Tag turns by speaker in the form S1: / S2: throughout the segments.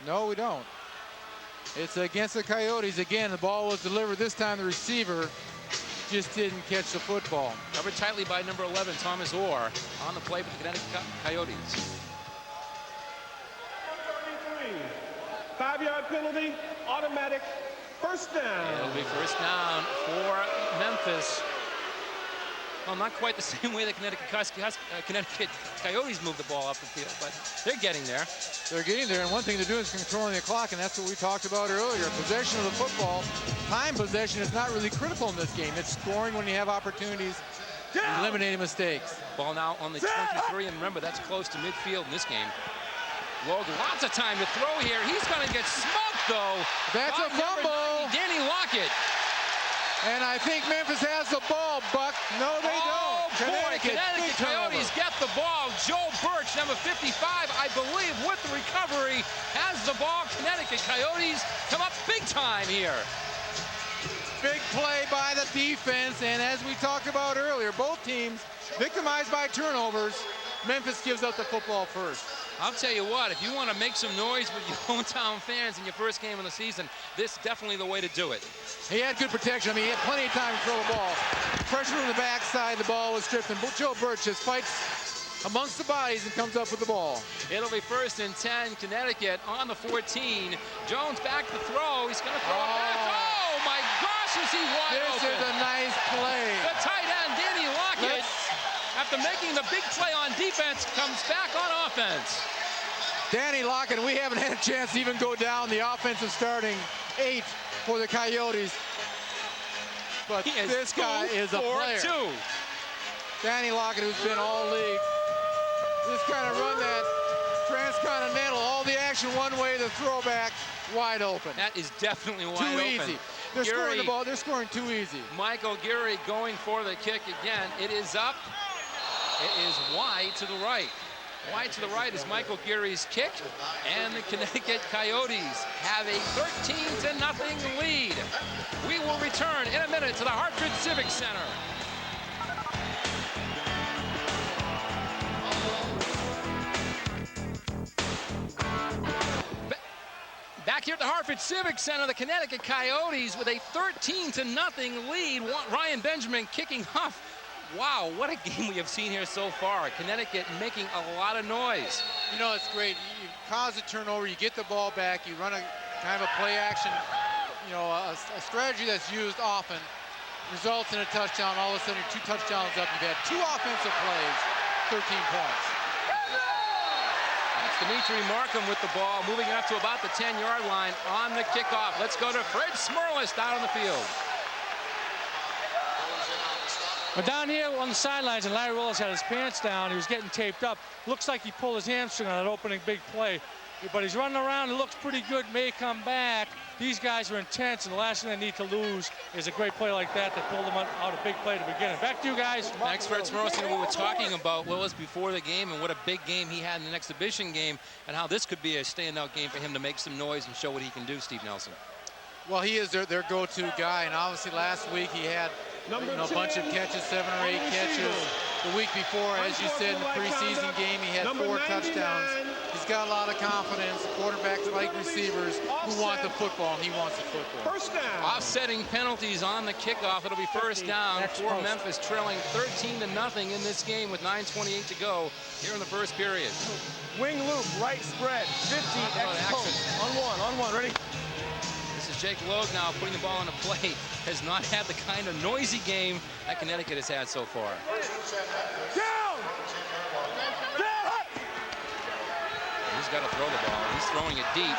S1: No, we don't. It's against the Coyotes. Again, the ball was delivered. This time the receiver just didn't catch the football.
S2: Covered tightly by number 11, Thomas Orr, on the play for the Connecticut Coyotes.
S3: 5-yard penalty, automatic, first down.
S2: It'll be first down for Memphis. Well, not quite the same way the Connecticut Coyotes move the ball up the field, but they're getting there.
S1: They're getting there, and one thing they're doing is controlling the clock, and that's what we talked about earlier. Possession of the football, time possession is not really critical in this game. It's scoring when you have opportunities, eliminating mistakes.
S2: Ball now on the 23, and remember, that's close to midfield in this game. Logue, lots of time to throw here. He's going to get smoked, though.
S1: That's a fumble.
S2: Danny Lockett.
S1: And I think Memphis has the ball, Buck. No, they don't.
S2: Connecticut Coyotes get the ball. Joe Birch, number 55, I believe, with the recovery, has the ball. Connecticut Coyotes come up big time here.
S1: Big play by the defense, and as we talked about earlier, both teams victimized by turnovers. Memphis gives up the football first.
S2: I'll tell you what, if you want to make some noise with your hometown fans in your first game of the season, this is definitely the way to do it.
S1: He had good protection. I mean, he had plenty of time to throw the ball. Pressure from the backside, the ball was stripped, and Joe Birch just fights amongst the bodies and comes up with the ball.
S2: It'll be first and 10, Connecticut on the 14. Jones back to throw. He's going to throw it back. Oh, my gosh, is he wide open.
S1: This is a nice play.
S2: The tight end, Danny Lockett, after making the big play on defense, comes back on offense.
S1: Danny Lockett, we haven't had a chance to even go down the offensive starting 8 for the Coyotes. But this guy is a player. Danny Lockett, who's been all league. Just kind of run that transcontinental, all the action one way, the throwback, wide open.
S2: That is definitely wide
S1: open.
S2: Too
S1: easy. They're scoring the ball. They're scoring too easy.
S2: Michael Geary going for the kick again. It is up. It is wide to the right. Wide to the right is Michael Geary's kick, and the Connecticut Coyotes have a 13-0 lead. We will return in a minute to the Hartford Civic Center. Back here at the Hartford Civic Center, the Connecticut Coyotes with a 13-0 lead. Ryan Benjamin kicking off. Wow, what a game we have seen here so far. Connecticut making a lot of noise.
S1: You know, it's great. You cause a turnover, you get the ball back, you run a kind of a play action, you know, a strategy that's used often, results in a touchdown. All of a sudden, you're 2 touchdowns up. You've had 2 offensive plays, 13 points.
S2: That's Dimitri Markham with the ball, moving up to about the 10-yard line on the kickoff. Let's go to Fred Smerlis down on the field.
S4: But down here on the sidelines, and Larry Willis had his pants down. He was getting taped up. Looks like he pulled his hamstring on that opening big play. But he's running around. It looks pretty good. May come back. These guys are intense, and the last thing they need to lose is a great play like that pulled them out a big play to begin. Back to you guys.
S2: Thanks, Fred Smerlis. We were talking about Willis before the game and what a big game he had in an exhibition game and how this could be a standout game for him to make some noise and show what he can do, Steve Nelson.
S1: Well, he is their go-to guy, and obviously last week he had a bunch of catches, 7 or 8 catches. The week before, as you said, in the preseason game, he had 4 touchdowns. He's got a lot of confidence. Quarterbacks like receivers who want the football, and he wants the football.
S3: First down.
S2: Offsetting penalties on the kickoff. It'll be first down for Memphis, trailing 13-0 in this game with 9:28 to go here in the first period.
S3: Wing loop, right spread, 50, X-post. On one, ready?
S2: Jake Logue now putting the ball on the play, has not had the kind of noisy game that Connecticut has had so far.
S3: Down!
S2: He's got to throw the ball. He's throwing it deep.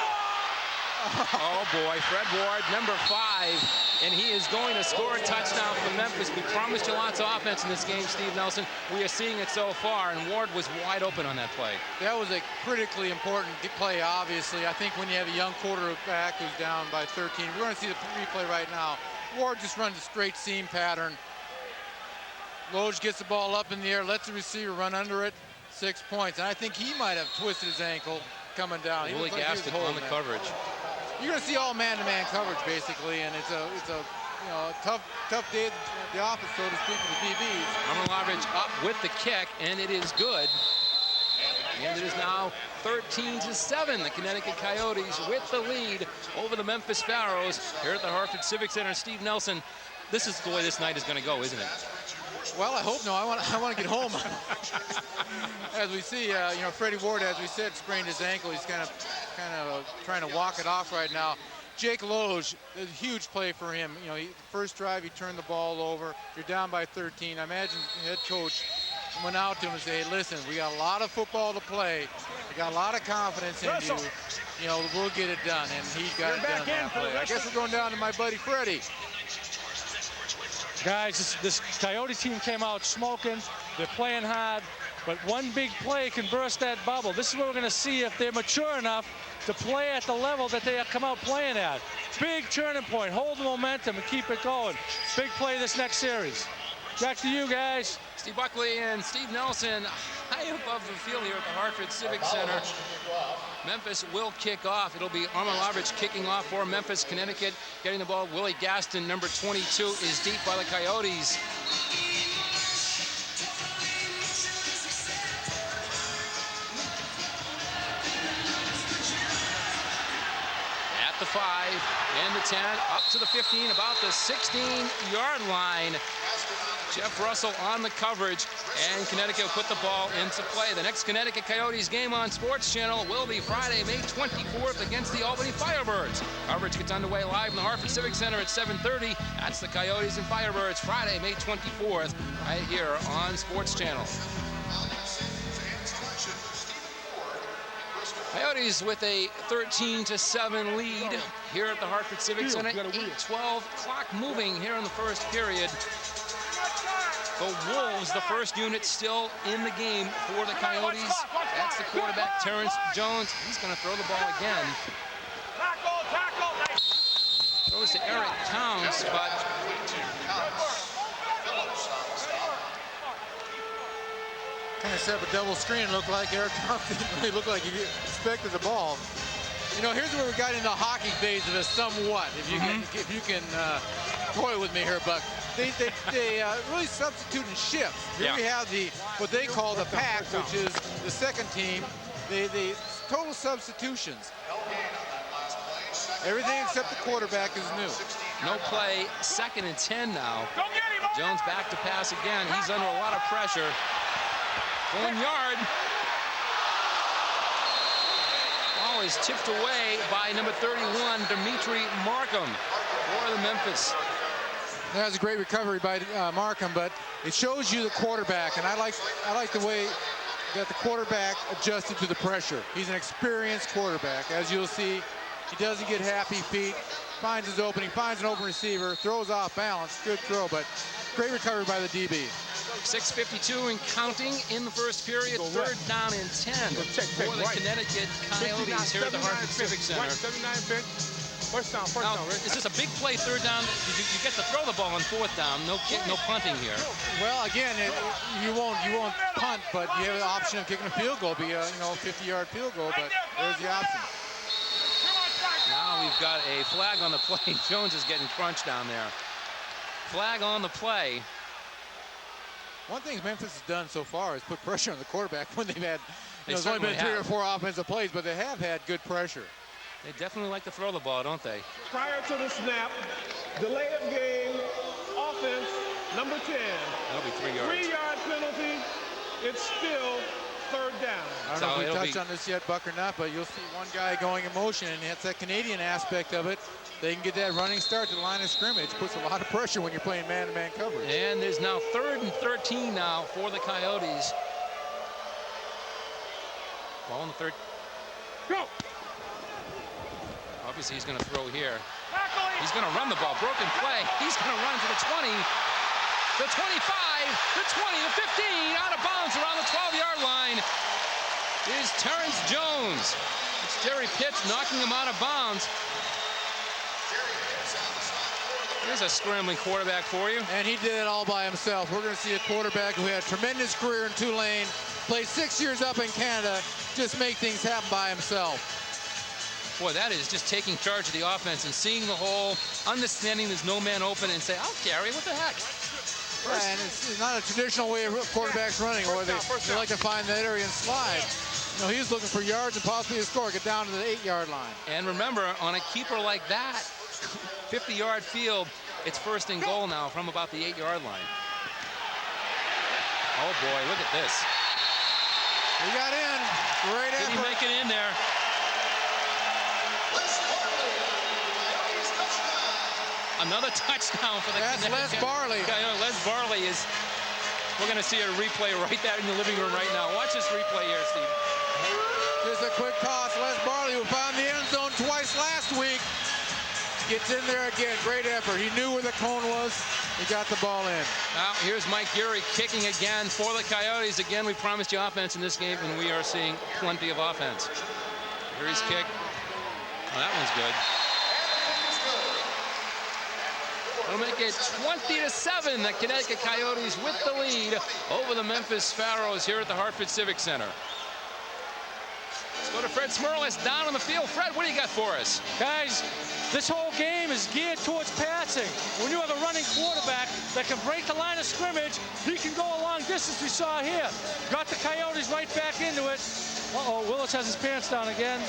S2: Oh boy, Fred Ward, number 5, and he is going to score a touchdown for Memphis. We promised you lots of offense in this game, Steve Nelson. We are seeing it so far, and Ward was wide open on that play.
S1: That was a critically important play, obviously. I think when you have a young quarterback who's down by 13, we're going to see the replay right now. Ward just runs a straight seam pattern. Loge gets the ball up in the air, lets the receiver run under it, 6 points. And I think he might have twisted his ankle coming down.
S2: He really gassed it on the coverage.
S1: You're going to see all man-to-man coverage, basically, and it's a tough day at the office, so to speak, for the DBs.
S2: Armor Lavridge up with the kick, and it is good. And it is now 13-7. The Connecticut Coyotes with the lead over the Memphis Pharaohs here at the Hartford Civic Center. Steve Nelson, this is the way this night is going to go, isn't it?
S1: Well, I hope no. I want to get home. As we see, Freddie Ward, as we said, sprained his ankle. He's kind of trying to walk it off right now. Jake Loge, a huge play for him. First drive, he turned the ball over. You're down by 13. I imagine the head coach went out to him and said, hey, listen, we got a lot of football to play. We got a lot of confidence in you. We'll get it done. And he got it done on that play. I guess we're going down to my buddy Freddie.
S4: Guys, this Coyote team came out smoking. They're playing hard. But one big play can burst that bubble. This is what we're going to see if they're mature enough to play at the level that they come out playing at. Big turning point. Hold the momentum and keep it going. Big play this next series. Back to you guys.
S2: Steve Buckley and Steve Nelson high above the field here at the Hartford Civic Center. Memphis will kick off. It'll be Armin Lavich kicking off for Memphis, Connecticut. Getting the ball, Willie Gaston, number 22, is deep by the Coyotes. At the 5, and the 10, up to the 15, about the 16-yard line. Jeff Russell on the coverage, and Connecticut put the ball into play. The next Connecticut Coyotes game on Sports Channel will be Friday, May 24th against the Albany Firebirds. Coverage gets underway live in the Hartford Civic Center at 7:30. That's the Coyotes and Firebirds, Friday, May 24th, right here on Sports Channel. Coyotes with a 13-7 lead here at the Hartford Civic Center. 8:12 clock moving here in the first period. The Wolves, the first unit, still in the game for the Coyotes. That's the quarterback, Terrence Jones. He's going to throw the ball again. Throws to Eric Towns, but
S1: Kind of set up a double screen. Looked like Eric Towns didn't really look like he expected the ball. Here's where we got into the hockey phase of it somewhat. If you can toy with me here, Buck. They really substitute in shifts. Here we have what they call the pack, which is the second team. The total substitutions. Everything except the quarterback is new.
S2: No play, 2nd and 10 now. Jones back to pass again. He's under a lot of pressure. 1 yard. Ball is tipped away by number 31, Dimitri Markham, for the Memphis.
S1: That was a great recovery by Markham, but it shows you the quarterback, and I like the way that the quarterback adjusted to the pressure. He's an experienced quarterback. As you'll see, he doesn't get happy feet, finds his opening, finds an open receiver, throws off balance. Good throw, but great recovery by the DB.
S2: 6:52 and counting in the first period. 3rd down and 10 for the Connecticut Coyotes here at the Hartford Civic Center.
S3: First down,
S2: Is this a big play, 3rd down? You get to throw the ball on 4th down. No punting here.
S1: Well, again, you won't punt, but you have the option of kicking a field goal, be a 50-yard field goal, but there's the option.
S2: Now we've got a flag on the play. Jones is getting crunched down there. Flag on the play.
S1: One thing Memphis has done so far is put pressure on the quarterback when they've had, there's only
S2: certainly
S1: been 3 or
S2: have.
S1: 4 offensive plays, but they have had good pressure.
S2: They definitely like to throw the ball, don't they?
S3: Prior to the snap, delay of game, offense, number 10.
S2: That'll be 3 yards.
S3: 3-yard penalty. It's still 3rd down.
S1: I don't know if we touched on this yet, Buck, or not, but you'll see one guy going in motion, and that's that Canadian aspect of it. They can get that running start to the line of scrimmage. Puts a lot of pressure when you're playing man-to-man coverage.
S2: And there's now 3rd and 13 now for the Coyotes. Ball on the 3rd.
S3: Go!
S2: Obviously, he's going to throw here. He's going to run the ball. Broken play. He's going to run to the 20, the 25, the 20, the 15. Out of bounds around the 12-yard line is Terrence Jones. It's Jerry Pitts knocking him out of bounds. There's a scrambling quarterback for you.
S1: And he did it all by himself. We're going to see a quarterback who had a tremendous career in Tulane, played 6 years up in Canada, just make things happen by himself.
S2: Boy, that is just taking charge of the offense and seeing the hole, understanding there's no man open, and say, I'll carry, what the heck?
S1: And it's not a traditional way of quarterbacks running, or they like to find that area and slide. You know, he's looking for yards and possibly a score. Get down to the 8-yard line.
S2: And remember, on a keeper like that, 50-yard field, it's first and goal now from about the 8-yard line. Oh boy, look at this.
S1: He got in. Great effort.
S2: Did he make it in there? Another touchdown for the
S1: That's Les Barley.
S2: Les Barley is, we're going to see a replay right there in the living room right now. Watch this replay here, Steve.
S1: Just a quick toss. Les Barley, who found the end zone twice last week, gets in there again. Great effort. He knew where the cone was. He got the ball in.
S2: Now, here's Mike Geary kicking again for the Coyotes. Again, we promised you offense in this game, and we are seeing plenty of offense. Geary's kick. Oh, that one's good. It'll make it 20-7. The Connecticut Coyotes with the lead over the Memphis Pharaohs here at the Hartford Civic Center. Let's go to Fred Smirlis down on the field. Fred, what do you got for us?
S4: Guys, this whole game is geared towards passing. When you have a running quarterback that can break the line of scrimmage, he can go a long distance. We saw here. Got the Coyotes right back into it. Uh-oh, Willis has his pants down again.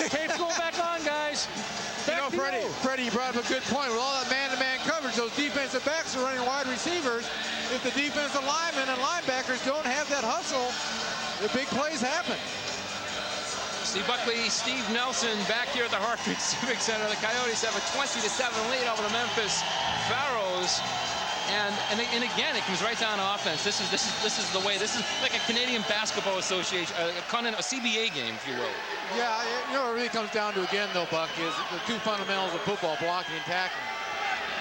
S4: Tape's going back on, guys. Back
S1: you know, Freddie, you brought up a good point. With all that man-to-man coverage, those defensive backs are running wide receivers. If the defensive linemen and linebackers don't have that hustle, the big plays happen.
S2: Steve Buckley, Steve Nelson back here at the Hartford Civic Center. The Coyotes have a 20-7 lead over the Memphis Pharaohs. And again, it comes right down to offense. This is the way. This is like a Canadian Basketball Association, a CBA game, if you will.
S1: Yeah, you know what it really comes down to again, though, Buck, is the two fundamentals of football: blocking and tackling.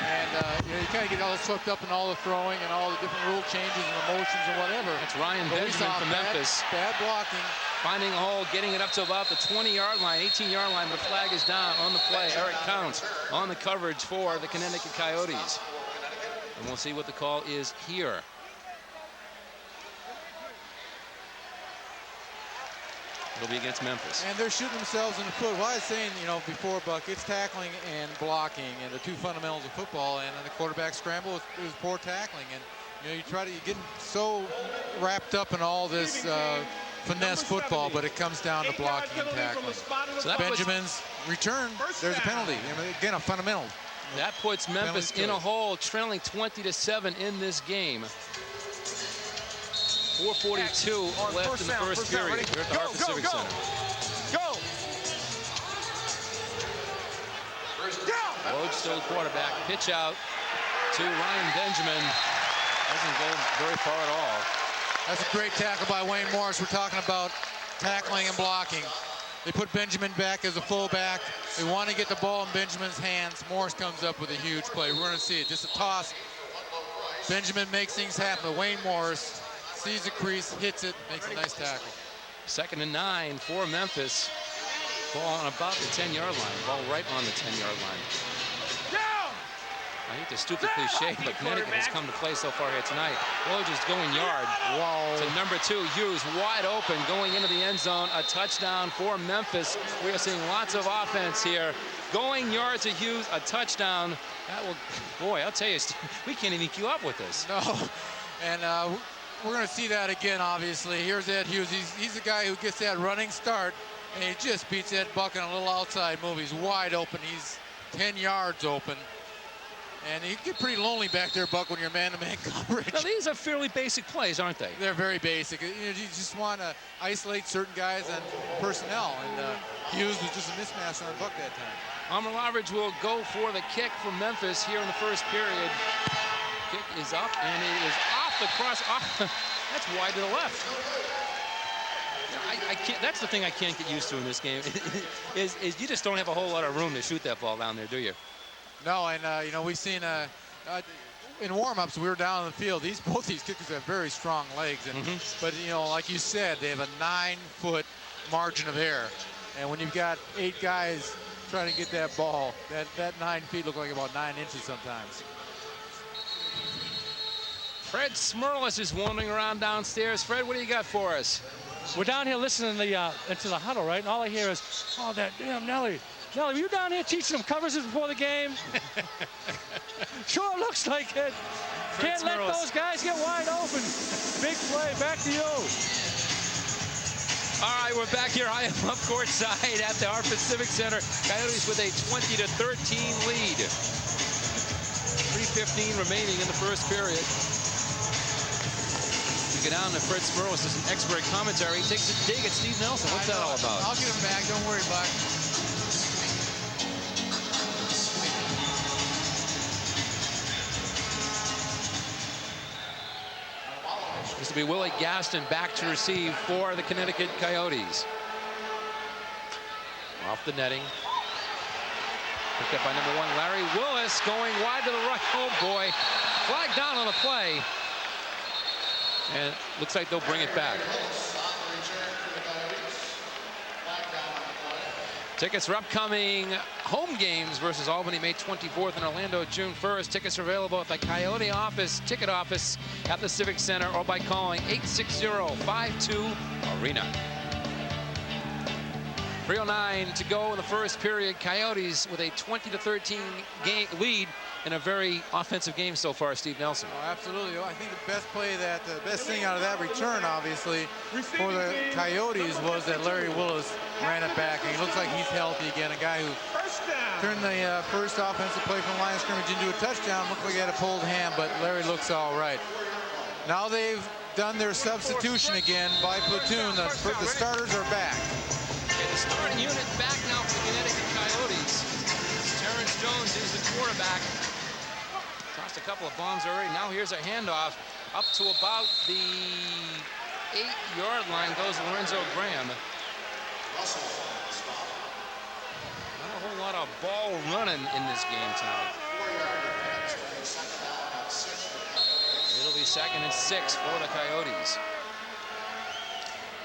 S1: And you know, you kind of get all swept up in all the throwing and all the different rule changes and emotions and whatever.
S2: That's Ryan Benjamin from Memphis.
S1: Bad blocking.
S2: Finding a hole, getting it up to about the 20-yard line, 18-yard line, but the flag is down on the play. Eric Counts on the coverage for the Connecticut Coyotes. And we'll see what the call is here. It'll be against Memphis.
S1: And they're shooting themselves in the foot. Well, I was saying, you know, before, Buck, it's tackling and blocking and the two fundamentals of football. And the quarterback scramble is poor tackling. And, you know, you get so wrapped up in all this finesse football, but it comes down to blocking and tackling.
S2: So that
S1: Benjamin's return, there's a penalty. I mean, again, a fundamental.
S2: That puts Memphis in a hole, trailing 20-7 in this game. 4:42 left in the first period here at the Hartford Civic Center.
S3: Go!
S2: Woj still quarterback. Pitch out to Ryan Benjamin. Doesn't go very far at all.
S1: That's a great tackle by Wayne Morris. We're talking about tackling and blocking. They put Benjamin back as a fullback. They want to get the ball in Benjamin's hands. Morris comes up with a huge play. We're going to see it. Just a toss. Benjamin makes things happen. Wayne Morris sees the crease, hits it, makes a nice tackle.
S2: 2nd and 9 for Memphis. Ball on about the 10-yard line. Ball right on the 10-yard line. I hate to stoop the cliche, but Connecticut has come to play so far here tonight. Woj is going yard.
S1: Whoa.
S2: To number 2, Hughes, wide open, going into the end zone. A touchdown for Memphis. We are seeing lots of offense here. Going yard to Hughes, a touchdown. That will, boy, I'll tell you, we can't even keep up with this.
S1: No, and we're going to see that again, obviously. Here's Ed Hughes. He's the guy who gets that running start, and he just beats Ed Buck on a little outside move. He's wide open. He's 10 yards open. And you get pretty lonely back there, Buck, when you're man-to-man coverage.
S2: Now, these are fairly basic plays, aren't they?
S1: They're very basic. You know, you just want to isolate certain guys and personnel. And Hughes was just a mismatch on Buck that time.
S2: Lavridge will go for the kick for Memphis here in the first period. Kick is up, and it is off the cross. That's wide to the left. I can't. That's the thing I can't get used to in this game. is you just don't have a whole lot of room to shoot that ball down there, do you?
S1: No, and you know, we've seen in warm-ups we were down on the field. Both these kickers have very strong legs, and but you know, like you said, they have a 9-foot margin of error, and when you've got 8 guys trying to get that ball, that 9 feet look like about 9 inches sometimes.
S2: Fred Smirlis is wandering around downstairs. Fred, what do you got for us?
S4: We're down here listening into the huddle, right? And all I hear is, oh, that damn Nelly. Nelly, were you down here teaching them coverages before the game? Sure looks like it. Can't let those guys get wide open. Big play, back to you.
S2: All right, we're back here high up courtside at the Hartford Civic Center. Coyotes with a 20-13 lead. 3:15 remaining in the first period. We go down to Fred Smirlis with some expert commentary. He takes a dig at Steve Nelson. What's that all about?
S1: I'll get him back. Don't worry, Buck.
S2: This will be Willie Gaston back to receive for the Connecticut Coyotes. Off the netting. Picked up by number 1, Larry Willis, going wide to the right. Oh, boy. Flag down on the play. And looks like they'll bring it back. Tickets for upcoming home games versus Albany, May 24th, and Orlando, June 1st. Tickets are available at the Coyote office, ticket office at the Civic Center, or by calling 860-52-ARENA. 3:09 to go in the first period. Coyotes with a 20-13 lead in a very offensive game so far. Steve Nelson.
S1: Oh, absolutely. I think the best thing out of that return, obviously, for the Coyotes was that Larry Willis ran it back, and he looks like he's healthy again. A guy who turned the first offensive play from line of scrimmage into a touchdown. Looked like he had a pulled hand, but Larry looks all right. Now they've done their substitution again by platoon. The starters are back.
S2: The starting unit back now for the Connecticut Coyotes. Terrence Jones is the quarterback. Tossed a couple of bombs already. Now here's a handoff up to about the 8-yard line goes Lorenzo Graham. Not a whole lot of ball running in this game tonight. It'll be 2nd and 6 for the Coyotes.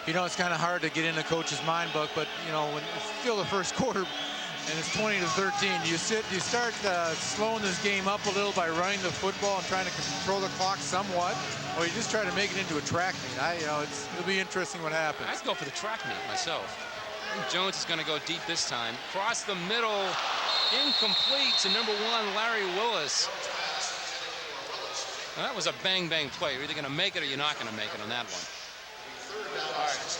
S1: You know, it's kind of hard to get in the coach's mind, Buck, but, you know, when it's still the first quarter and it's 20-13, do you start slowing this game up a little by running the football and trying to control the clock somewhat, or you just try to make it into a track meet? It'll be interesting what happens.
S2: I'd go for the track meet myself. I think Jones is going to go deep this time. Across the middle, incomplete to number 1, Larry Willis. Now, that was a bang-bang play. You're either going to make it or you're not going to make it on that one.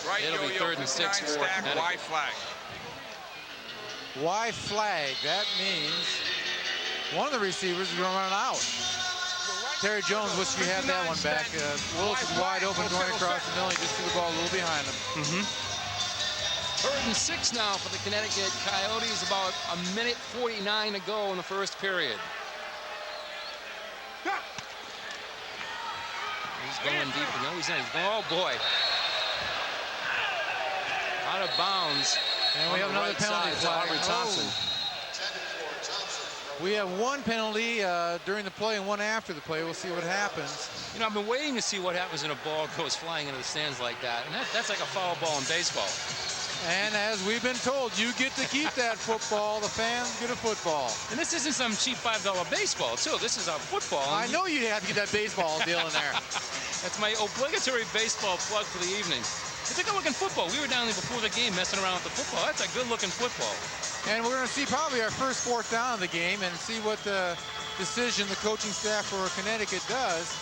S5: Right,
S2: it'll be 3rd and 6 for Connecticut.
S5: Y flag.
S1: Y flag. That means one of the receivers is going to run out. Terry Jones, wish we had that one back. Willis is wide open going across the middle. He just threw the ball a little behind him.
S2: 3rd and 6 now for the Connecticut Coyotes. About 1:49 to go in the first period. He's going deep. No, he's not. He's going, oh, boy. Out of bounds.
S1: And we have another penalty flag.
S2: Thompson.
S1: We have one penalty during the play and one after the play. We'll see what happens.
S2: You know, I've been waiting to see what happens when a ball goes flying into the stands like that. And that's like a foul ball in baseball.
S1: And as we've been told, you get to keep that football. The fans get a football.
S2: And this isn't some cheap $5 baseball, too. This is a football.
S1: I know you have to get that baseball deal in there.
S2: That's my obligatory baseball plug for the evening. It's a good-looking football. We were down there before the game messing around with the football. That's a good-looking football.
S1: And we're going to see probably our first 4th down of the game and see what the decision the coaching staff for Connecticut does.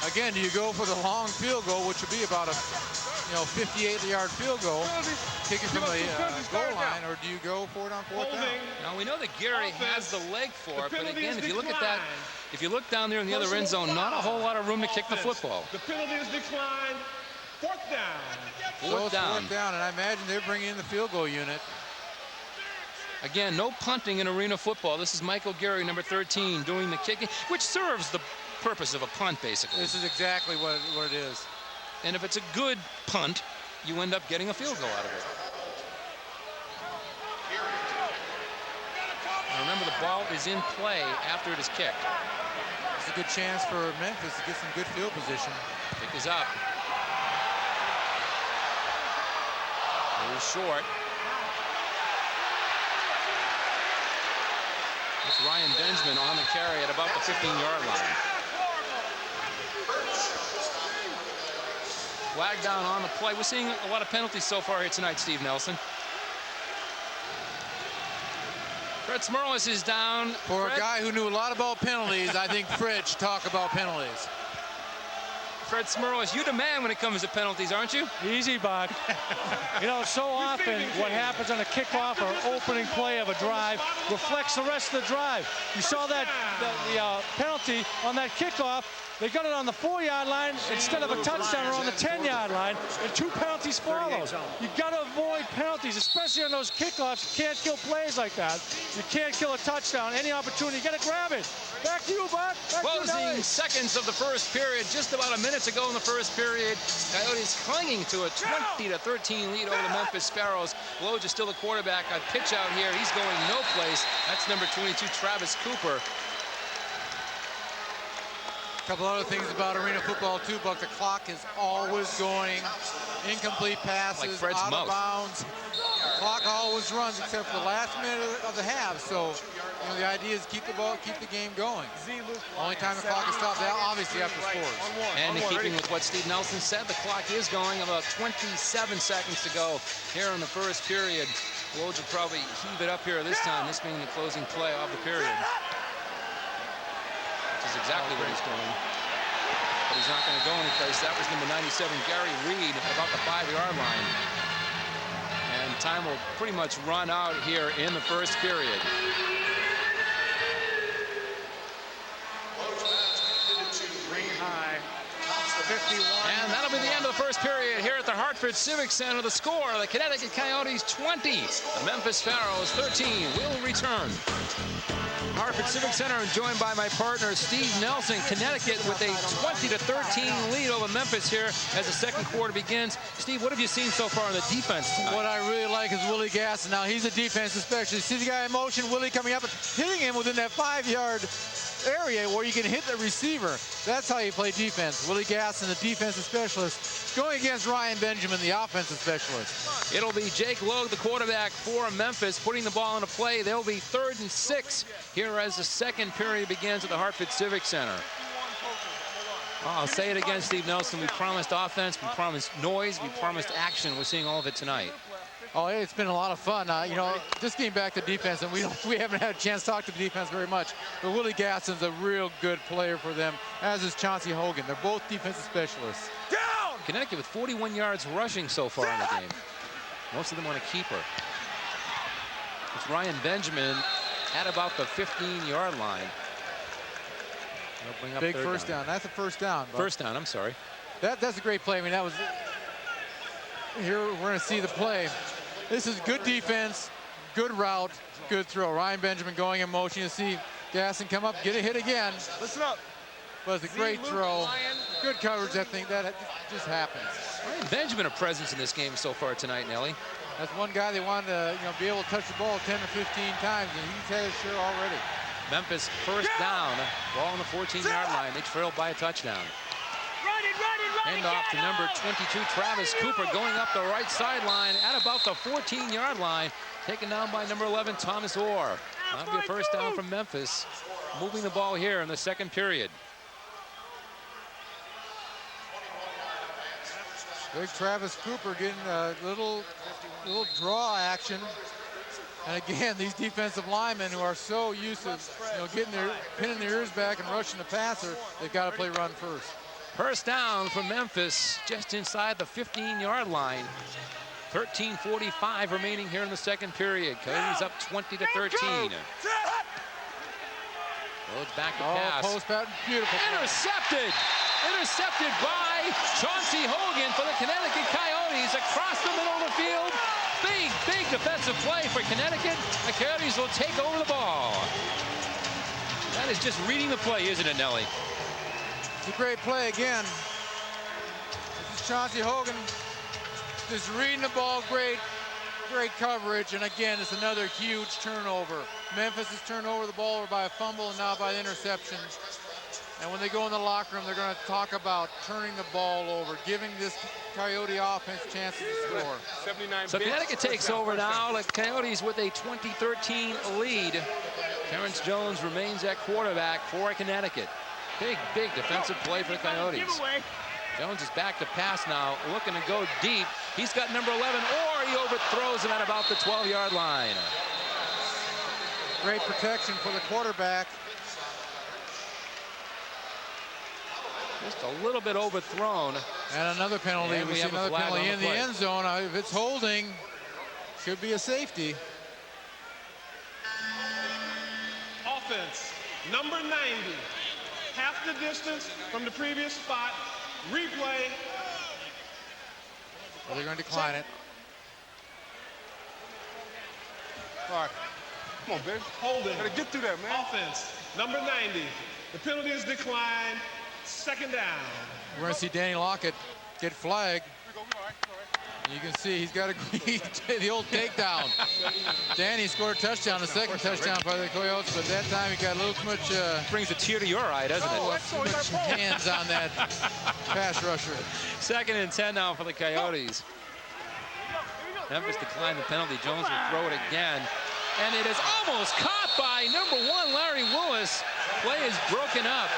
S1: Again, do you go for the long field goal, which would be about a 58-yard field goal, kick it from the goal line, or do you go for it on 4th down?
S2: Now, we know that Gary has the leg for it, but again, if you look at that, if you look down there in the other end zone, not a whole lot of room to kick the football.
S3: The penalty is declined. 4th down.
S2: Fourth down,
S1: and I imagine they're bringing in the field goal unit.
S2: Again, no punting in arena football. This is Michael Gary, number 13, doing the kicking, which serves the purpose of a punt, basically.
S1: This is exactly what it is.
S2: And if it's a good punt, you end up getting a field goal out of it. Now remember, the ball is in play after it is kicked.
S1: It's a good chance for Memphis to get some good field position.
S2: Kick is up. It was short. That's Ryan Benjamin on the carry at about the 15-yard line. Flag down on the play. We're seeing a lot of penalties so far here tonight, Steve Nelson. Fred Smirlis is down.
S1: For a guy who knew a lot about penalties, I think Fritch talk about penalties.
S2: Fred Smirlos, you the man when it comes to penalties, aren't you?
S4: Easy, Buck. You know, so often what happens on a kickoff or opening play of a drive reflects the rest of the drive. You saw that the penalty on that kickoff. They got it on the 4-yard line instead of a touchdown or on the 10-yard line, and 2 penalties follow. You got to avoid penalties, especially on those kickoffs. You can't kill plays like that. You can't kill a touchdown. Any opportunity, you got to grab it. Back to you, Buck.
S2: Closing seconds of the first period, just about a minute to go in the first period. Coyotes clinging to a 20-13 lead over the Memphis Pharaohs. Woj is still the quarterback. A pitch out here. He's going no place. That's number 22, Travis Cooper.
S1: A couple other things about arena football too, Buck. The clock is always going. Incomplete passes,
S2: like Fred's
S1: out
S2: mouth.
S1: of bounds. The clock always runs except for the last minute of the half. So, you know, the idea is keep the ball, keep the game going. Only time the clock is stopped, obviously after scores.
S2: And in keeping with what Steve Nelson said, the clock is going. About 27 seconds to go here in the first period. Woj will probably heave it up here this time, this being the closing play of the period. Which is exactly what he's doing. But he's not going to go anyplace. That was number 97, Gary Reed, about the 5-yard line. And time will pretty much run out here in the first period. And that'll be the end of the first period here at the Hartford Civic Center. The score, the Connecticut Coyotes 20, the Memphis Pharaohs 13. We'll return. Hartford Civic Center, and joined by my partner Steve Nelson. Connecticut with a 20-13 lead over Memphis here as the second quarter begins. Steve, what have you seen so far on the defense tonight?
S1: What I really like is Willie Gasson. Now he's a defensive specialist. See the guy in motion, Willie coming up and hitting him within that 5-yard area where you can hit the receiver. That's how you play defense. Willie Gasson, the defensive specialist, going against Ryan Benjamin, the offensive specialist.
S2: It'll be Jake Logue, the quarterback for Memphis, putting the ball into play. They'll be 3rd and 6 here as the second period begins at the Hartford Civic Center. I'll say it again, Steve Nelson. We promised offense, we promised noise, we promised action. We're seeing all of it tonight.
S1: Oh, it's been a lot of fun. You know, just getting back to defense, and we haven't had a chance to talk to the defense very much. But Willie Gasson's a real good player for them, as is Chauncey Hogan. They're both defensive specialists.
S2: Down! Connecticut with 41 yards rushing so far in the game. Most of them on a keeper. It's Ryan Benjamin at about the 15-yard line. They'll bring up
S1: big first down. That's a first down. Buck.
S2: First down, I'm sorry.
S1: That's a great play. I mean, that was... Here we're going to see the play. This is good defense, good route, good throw. Ryan Benjamin going in motion. You see Gasson come up, get a hit again.
S3: Listen up.
S1: But it's a great throw. Good coverage. I think that just happens.
S2: Ryan Benjamin a presence in this game so far tonight, Nelly.
S1: That's one guy they wanted to, be able to touch the ball 10 or 15 times, and he's had his share already.
S2: Memphis first down, ball on the 14-yard line. They trailed by a touchdown. Hand off to number 22, Travis Cooper, going up the right sideline at about the 14-yard line. Taken down by number 11, Thomas Orr. That'll be a first down from Memphis. Moving the ball here in the second period.
S1: Big Travis Cooper getting a little draw action. And again, these defensive linemen who are so used to pinning their ears back and rushing the passer, they've got to play run first.
S2: First down from Memphis, just inside the 15-yard line. 13:45 remaining here in the second period. Coyotes up 20-13. Loads back to pass.
S1: Post pass, beautiful.
S2: Intercepted. Intercepted by Chauncey Hogan for the Connecticut Coyotes across the middle of the field. Big defensive play for Connecticut. The Coyotes will take over the ball. That is just reading the play, isn't it, Nelly?
S1: It's a great play again. This is Chauncey Hogan just reading the ball, great coverage, and again, it's another huge turnover. Memphis has turned over the ball by a fumble and now by interception. And when they go in the locker room, they're going to talk about turning the ball over, giving this Coyote offense chances to score.
S2: So Connecticut takes over now. The Coyotes with a 20-13 lead. Terrence Jones remains at quarterback for Connecticut. Big defensive play for the Coyotes. Jones is back to pass now, looking to go deep. He's got number 11, or he overthrows him at about the 12-yard line.
S1: Great protection for the quarterback.
S2: Just a little bit overthrown.
S1: And another penalty.
S2: And
S1: we see
S2: have a
S1: another
S2: flag
S1: penalty
S2: on
S1: in
S2: the
S1: the
S2: play.
S1: end zone. If it's holding, should be a safety.
S3: Offense, number 90. Half the distance from the previous spot. Replay.
S1: Well, they're going to decline it.
S3: All right. Come on, baby. Holding. Gotta get through that, man. Offense, number 90. The penalty is declined. Second down.
S1: We're going to see Danny Lockett get flagged. You can see he's got the old takedown. Danny scored a touchdown, the second touchdown by the Coyotes, but that time he got a little too much.
S2: Brings a tear to your eye, doesn't it?
S1: Too much hands on that pass rusher.
S2: 2nd and 10 now for the Coyotes. Memphis declined the penalty. Jones will throw it again. And it is almost caught by number 1, Larry Willis. Play is broken up.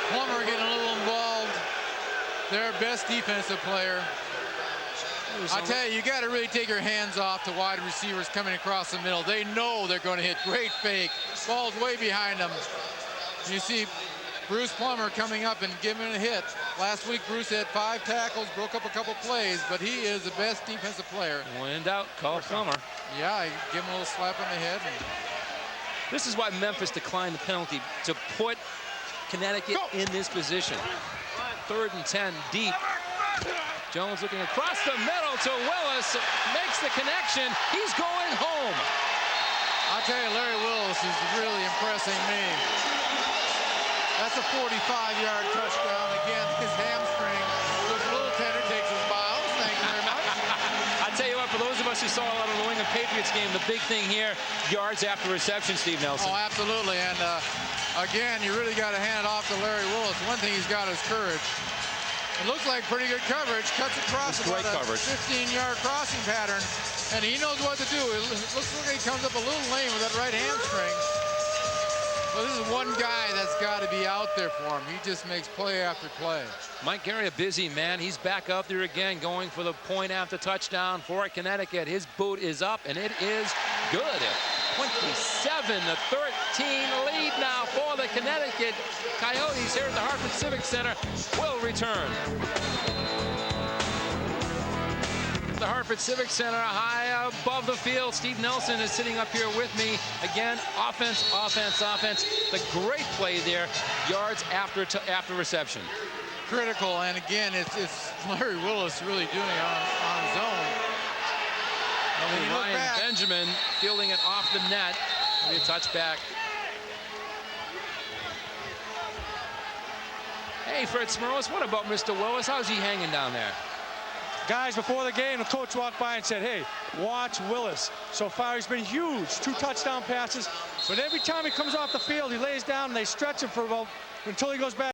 S1: Plummer getting a little involved. Their best defensive player. I tell you, you got to really take your hands off the wide receivers coming across the middle. They know they're going to hit. Great fake. Ball's way behind them. You see Bruce Plummer coming up and giving a hit. Last week, Bruce had 5 tackles, broke up a couple plays, but he is the best defensive player.
S2: When in doubt, call Plummer.
S1: Yeah, give him a little slap on the head.
S2: This is why Memphis declined the penalty, to put Connecticut in this position. 3rd and 10 deep. Jones looking across the middle to Willis, makes the connection. He's going home.
S1: I'll tell you, Larry Willis is really impressing me. That's a 45-yard touchdown. Again, his hamstring looks a little tender, takes his miles. Thank you very much.
S2: I tell you what, for those of us who saw a lot of the New England Patriots game, the big thing here, yards after reception, Steve Nelson.
S1: Oh, absolutely. And again, you really got to hand it off to Larry Willis. One thing he's got is courage. It looks like pretty good coverage. Cuts across about a 15-yard crossing pattern. And he knows what to do. It looks like he comes up a little lame with that right hamstring. But this is one guy that's got to be out there for him. He just makes play after play.
S2: Mike Gary, a busy man. He's back out there again, going for the point after touchdown for Connecticut. His boot is up, and it is good. 27-13 lead now for the Connecticut Coyotes here at the Hartford Civic Center. Will return. The Hartford Civic Center, high above the field. Steve Nelson is sitting up here with me. Again, offense, offense, offense. The great play there, yards after reception.
S1: Critical, and again, it's Larry Willis really doing it on his own.
S2: And Ryan Benjamin fielding it off the net. Maybe a touchback. Hey, Fred Smirlis, what about Mr. Willis? How's he hanging down there?
S4: Guys, before the game, the coach walked by and said, hey, watch Willis. So far, he's been huge. 2 touchdown passes. But every time he comes off the field, he lays down and they stretch him for about until he goes back.